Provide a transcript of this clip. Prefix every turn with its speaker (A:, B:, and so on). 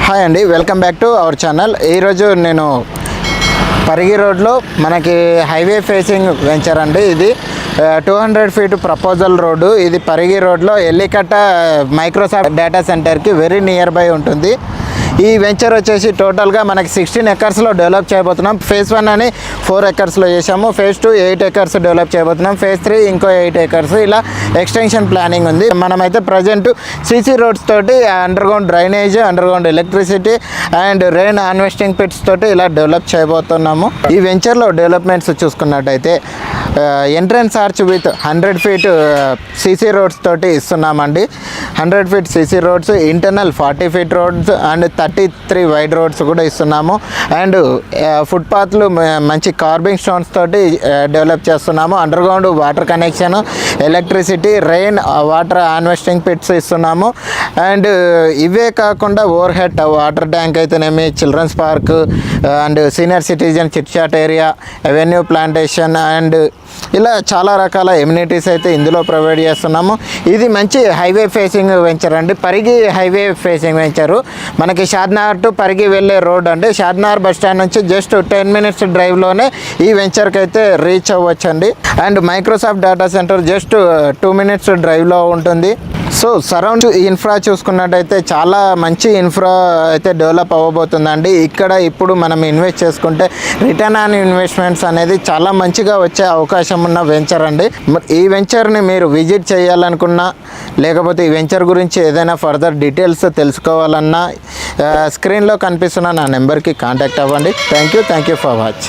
A: Hi అండి, welcome back to our channel. ఈరోజు నేను పరిగి రోడ్లో మనకి హైవే ఫేసింగ్ వెంచర్ అండి. ఇది 200 ఫీట్ ప్రపోజల్ రోడ్డు. ఇది పరిగి రోడ్లో ఎల్లికట్ట మైక్రోసాఫ్ట్ డేటా సెంటర్కి వెరీ నియర్ బై ఉంటుంది. ఈ వెంచర్ వచ్చేసి టోటల్గా మనకి 16 ఎకర్స్లో డెవలప్ చేయబోతున్నాం. ఫేజ్ 1 అని 4 ఎకర్స్లో చేసాము. ఫేజ్ 2 8 ఎకర్స్ డెవలప్ చేయబోతున్నాం. ఫేజ్ 3 ఇంకో 8 ఎకర్స్, ఇలా ఎక్స్టెన్షన్ ప్లానింగ్ ఉంది. మనమైతే ప్రజెంట్ సీసీ రోడ్స్ తోటి underground drainage, underground electricity and rain harvesting pits తోటి ఇలా డెవలప్ చేయబోతున్నాము. ఈ వెంచర్లో డెవలప్మెంట్స్ చూసుకున్నట్టయితే entrance arch with 100 feet CC roads తోటి ఇస్తున్నామండి. 100 feet CC roads, internal 40 feet roads and 33 wide roads కూడా ఇస్తున్నాము. అండ్ ఫుట్పాత్లు మంచి కార్బింగ్ స్టోన్స్ తోటి డెవలప్ చేస్తున్నాము. Underground water connection, electricity, rain water harvesting pits ఇస్తున్నాము. అండ్ ఇవే కాకుండా ఓవర్ హెడ్ వాటర్ ట్యాంక్ అయితేనేమి, children's park and senior citizen chit chat area, avenue plantation and ఇలా చాలా రకాల ఎమ్యూనిటీస్ అయితే ఇందులో ప్రొవైడ్ చేస్తున్నాము. ఇది మంచి హైవే ఫేసింగ్ వెంచర్ అండి. Parigi highway facing venture. మనకి షాద్నగర్ టు పరిగి వెళ్ళే రోడ్ అండి. షాద్నగర్ బస్ స్టాండ్ నుంచి జస్ట్ 10 మినిట్స్ డ్రైవ్లోనే ఈ వెంచర్కి అయితే రీచ్ అవ్వచ్చండి. And Microsoft data centre just 2 minutes డ్రైవ్లో ఉంటుంది. సో సరౌండ్ ఇన్ఫ్రా చూసుకున్నట్టయితే చాలా మంచి ఇన్ఫ్రా అయితే డెవలప్ అవ్వబోతుందండి. ఇక్కడ ఇప్పుడు మనం ఇన్వెస్ట్ చేసుకుంటే రిటర్న్ ఆన్ ఇన్వెస్ట్మెంట్స్ అనేది చాలా మంచిగా వచ్చే అవకాశం ఉన్న వెంచర్ అండి. ఈ వెంచర్ని మీరు విజిట్ చేయాలనుకున్నా, లేకపోతే ఈ వెంచర్ గురించి ఏదైనా ఫర్దర్ డీటెయిల్స్ తెలుసుకోవాలన్నా స్క్రీన్లో కనిపిస్తున్న నా నెంబర్కి కాంటాక్ట్ అవ్వండి. Thank you for watch.